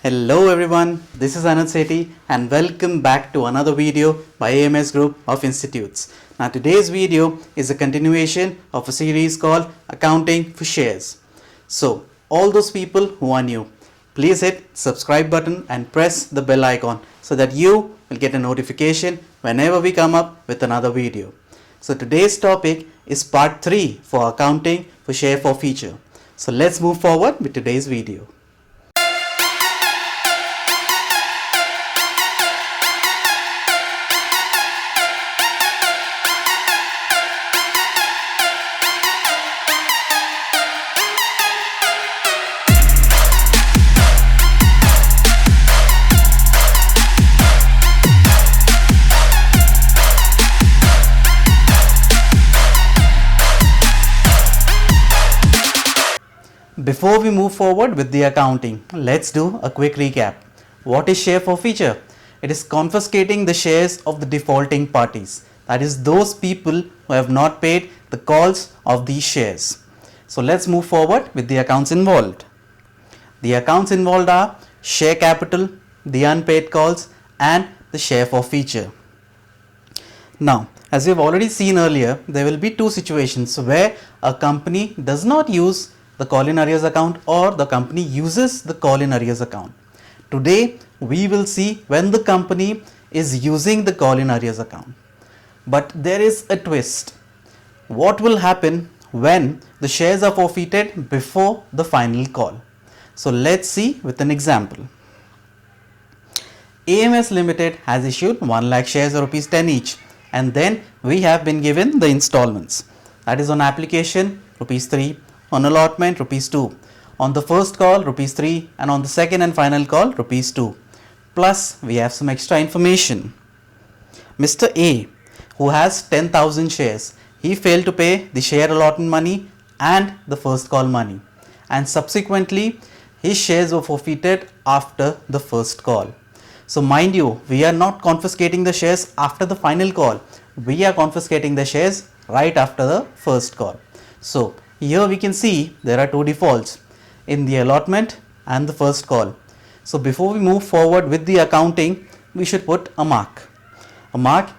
Hello everyone, this is Anand Sethi and welcome back to another video by AMS Group of Institutes. Now today's video is a continuation of a series called Accounting for Shares. So all those people who are new, please hit subscribe button and press the bell icon so that you will get a notification whenever we come up with another video. So today's topic is part 3 for Accounting for Share Forfeiture. So let's move forward with today's video. Before we move forward with the accounting, let's do a quick recap. What is share forfeiture? It is confiscating the shares of the defaulting parties, that is those people who have not paid the calls of these shares. So let's move forward with the accounts involved. The accounts involved are share capital, the unpaid calls and the share forfeiture. Now, as we have already seen earlier, there will be two situations where a company does not use the call in arrears account or the company uses the call in arrears account. Today we will see when the company is using the call in arrears account. But there is a twist. What will happen when the shares are forfeited before the final call? So let's see with an example. AMS Limited has issued 1 lakh shares of rupees 10 each, and then we have been given the installments. That is on application rupees 3, on allotment rupees 2, on the first call rupees 3 and on the second and final call rupees 2. Plus we have some extra information. Mr. A, who has 10,000 shares, he failed to pay the share allotment money and the first call money, and subsequently his shares were forfeited after the first call. So mind you, we are not confiscating the shares after the final call, we are confiscating the shares right after the first call. So here we can see there are two defaults in the allotment and the first call. So before we move forward with the accounting, we should put a mark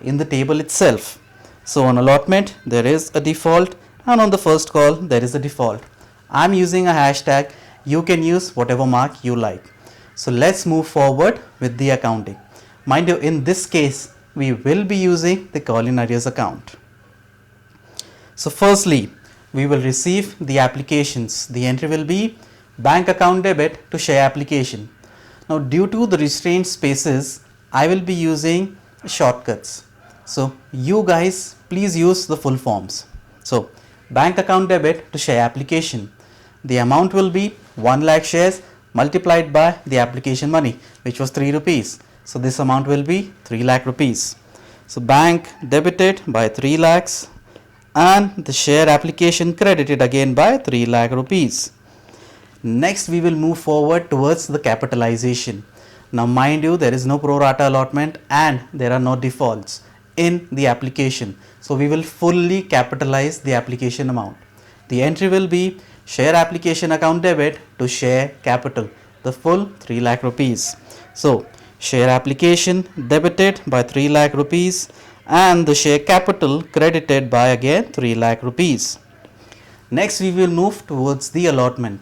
in the table itself. So on allotment there is a default and on the first call there is a default. I am using a hashtag, you can use whatever mark you like. So let's move forward with the accounting. Mind you, in this case we will be using the call in arrears account. So firstly, we will receive the applications. The entry will be bank account debit to share application. Now due to the restrained spaces, I will be using shortcuts. So you guys please use the full forms. So bank account debit to share application. The amount will be 1 lakh shares multiplied by the application money, which was 3 rupees. So this amount will be 3 lakh rupees. So bank debited by 3 lakhs and the share application credited again by 3 lakh rupees. Next we will move forward towards the capitalization. Now mind you, there is no pro rata allotment and there are no defaults in the application. So we will fully capitalize the application amount. The entry will be share application account debit to share capital, the full 3 lakh rupees. So share application debited by 3 lakh rupees and the share capital credited by again 3 lakh rupees. Next we will move towards the allotment.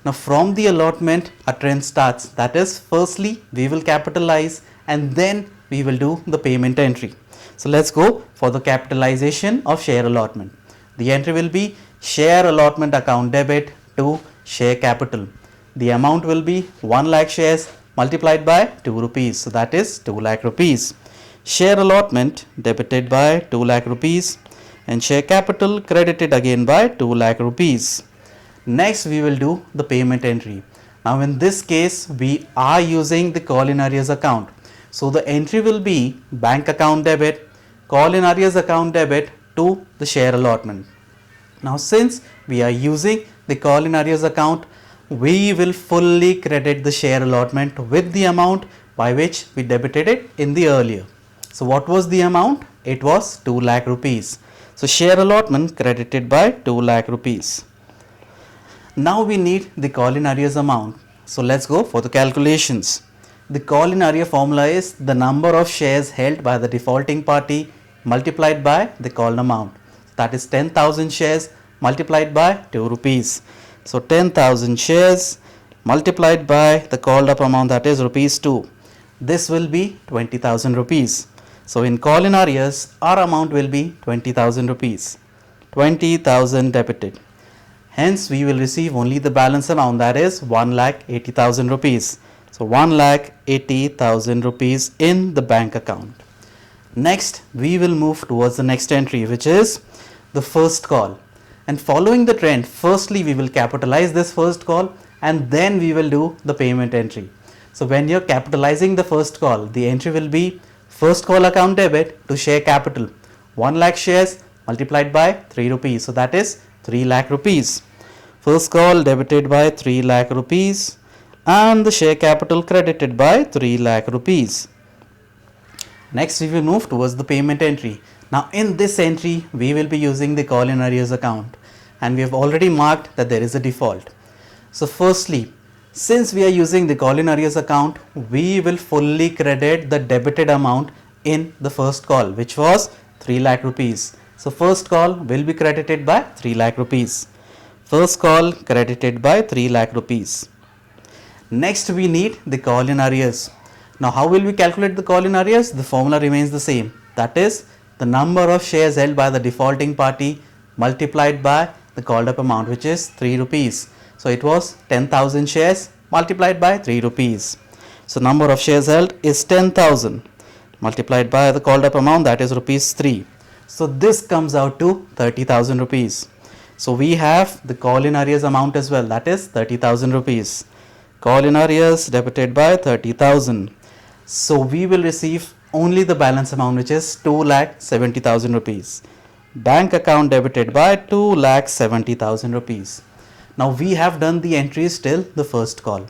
Now from the allotment a trend starts, that is firstly we will capitalize and then we will do the payment entry. So let's go for the capitalization of share allotment. The entry will be share allotment account debit to share capital. The amount will be 1 lakh shares multiplied by 2 rupees, so that is 2 lakh rupees. Share allotment debited by 2 lakh rupees and share capital credited again by 2 lakh rupees. Next we will do the payment entry. Now in this case we are using the call in arrears account. So the entry will be bank account debit, call in arrears account debit to the share allotment. Now since we are using the call in arrears account, we will fully credit the share allotment with the amount by which we debited it in the earlier. So what was the amount? It was 2 lakh rupees. So share allotment credited by 2 lakh rupees. Now we need the call in arrears amount. So let's go for the calculations. The call in arrear formula is the number of shares held by the defaulting party multiplied by the called amount. That is 10,000 shares multiplied by 2 rupees. So 10,000 shares multiplied by the called up amount, that is rupees 2. This will be 20,000 rupees. So in call in arrears, our amount will be 20,000 rupees. 20,000 debited. Hence, we will receive only the balance amount, that is 1,80,000 rupees. So 1,80,000 rupees in the bank account. Next, we will move towards the next entry, which is the first call. And following the trend, firstly we will capitalize this first call and then we will do the payment entry. So when you're capitalizing the first call, the entry will be first call account debit to share capital 1 lakh shares multiplied by 3 rupees. So that is 3 lakh rupees. First call debited by 3 lakh rupees and the share capital credited by 3 lakh rupees. Next we will move towards the payment entry. Now in this entry we will be using the call in arrears account and we have already marked that there is a default. So firstly, since we are using the call in arrears account, we will fully credit the debited amount in the first call, which was 3 lakh rupees. So first call will be credited by 3 lakh rupees. First call credited by 3 lakh rupees. Next we need the call in arrears. Now how will we calculate the call in arrears? The formula remains the same. That is the number of shares held by the defaulting party multiplied by the called up amount, which is 3 rupees. So it was 10,000 shares multiplied by 3 rupees. So number of shares held is 10,000 multiplied by the called up amount, that is rupees 3. So this comes out to 30,000 rupees. So we have the call in arrears amount as well, that is 30,000 rupees. Call in arrears debited by 30,000. So we will receive only the balance amount, which is 2,70,000 rupees. Bank account debited by 2,70,000 rupees. Now we have done the entries till the first call.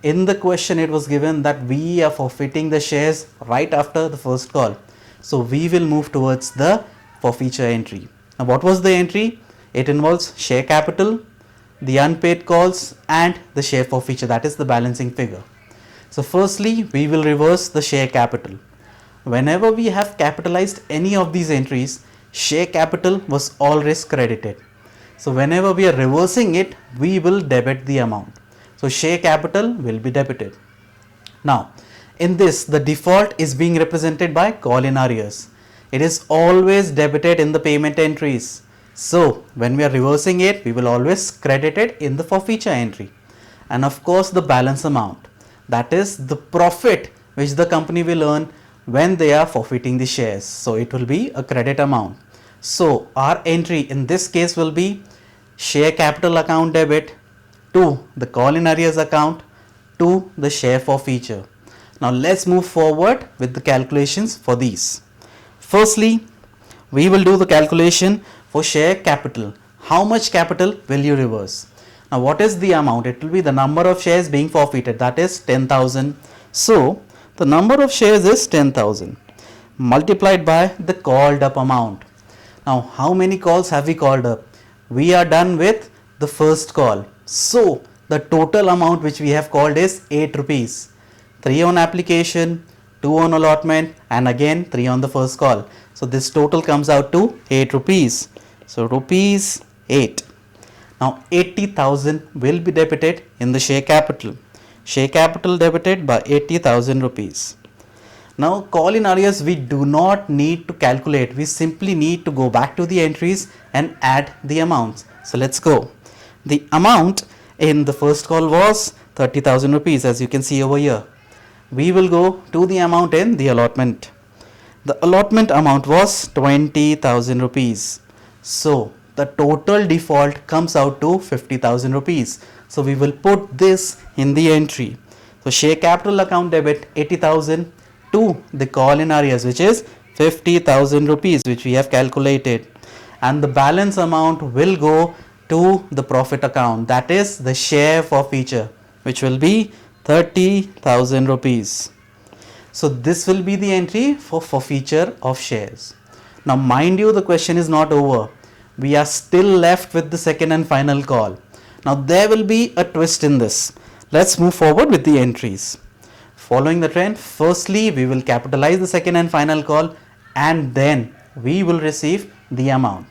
In the question it was given that we are forfeiting the shares right after the first call. So we will move towards the forfeiture entry. Now what was the entry? It involves share capital, the unpaid calls and the share forfeiture, that is the balancing figure. So firstly we will reverse the share capital. Whenever we have capitalized any of these entries, share capital was always credited. So whenever we are reversing it, we will debit the amount. So share capital will be debited. Now in this, the default is being represented by call in arrears. It is always debited in the payment entries. So when we are reversing it, we will always credit it in the forfeiture entry. And of course the balance amount, that is the profit which the company will earn when they are forfeiting the shares. So it will be a credit amount. So our entry in this case will be share capital account debit to the call in arrears account to the share forfeiture. Now let's move forward with the calculations for these. Firstly, we will do the calculation for share capital. How much capital will you reverse? Now what is the amount? It will be the number of shares being forfeited, that is 10,000. So the number of shares is 10,000 multiplied by the called up amount. Now how many calls have we called up? We are done with the first call. So the total amount which we have called is 8 rupees. 3 on application, 2 on allotment and again 3 on the first call. So this total comes out to 8 rupees. So rupees 8. Now 80,000 will be debited in the share capital. Share capital debited by 80,000 rupees. Now call in arrears we do not need to calculate. We simply need to go back to the entries and add the amounts. So let's go. The amount in the first call was 30,000 rupees, as you can see over here. We will go to the amount in the allotment. The allotment amount was 20,000 rupees. So the total default comes out to 50,000 rupees. So we will put this in the entry. So share capital account debit 80,000 to the call in arrears, which is 50,000 rupees, which we have calculated, and the balance amount will go to the profit account, that is the share forfeiture, which will be 30,000 rupees. So this will be the entry for forfeiture of shares. Now mind you, the question is not over. We are still left with the second and final call. Now there will be a twist in this. Let's move forward with the entries. Following the trend, firstly we will capitalize the second and final call, and then we will receive the amount.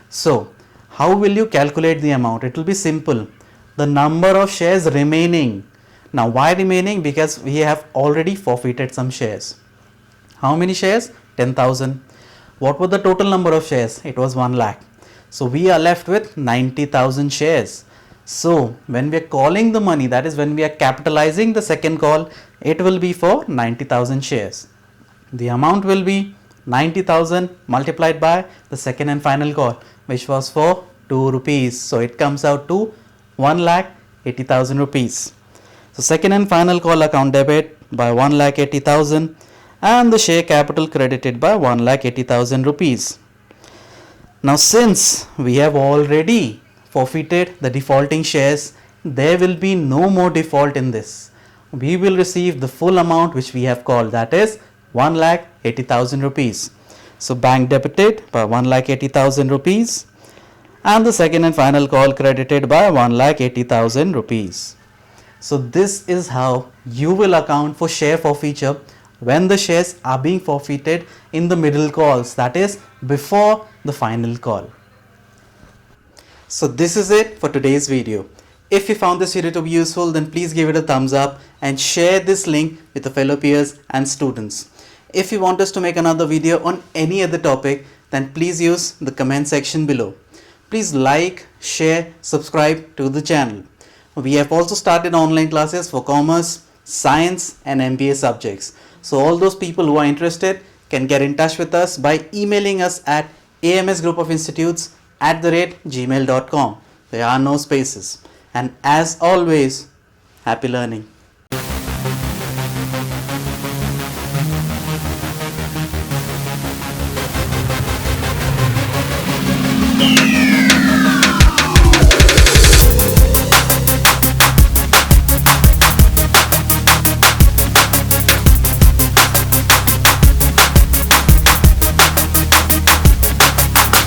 So how will you calculate the amount? It will be simple. The number of shares remaining. Now why remaining? Because we have already forfeited some shares. How many shares? 10,000. What was the total number of shares? It was 1 lakh. So we are left with 90,000 shares. So when we are calling the money, that is when we are capitalizing the second call, it will be for 90,000 shares. The amount will be 90,000 multiplied by the second and final call, which was for 2 rupees. So it comes out to 1,80,000 rupees. So second and final call account debit by 1,80,000 and the share capital credited by 1,80,000 rupees. Now since we have already forfeited the defaulting shares, there will be no more default in this. We will receive the full amount which we have called, that is 1,80,000 rupees. So bank debited by 1,80,000 rupees and the second and final call credited by 1,80,000 rupees. So this is how you will account for share forfeiture when the shares are being forfeited in the middle calls, that is before the final call. So this is it for today's video. If you found this video to be useful, then please give it a thumbs up and share this link with the fellow peers and students. If you want us to make another video on any other topic, then please use the comment section below. Please like, share, subscribe to the channel. We have also started online classes for commerce, science and MBA subjects. So all those people who are interested can get in touch with us by emailing us at amsgroupofinstitutes@gmail.com. There are no spaces. And as always, happy learning.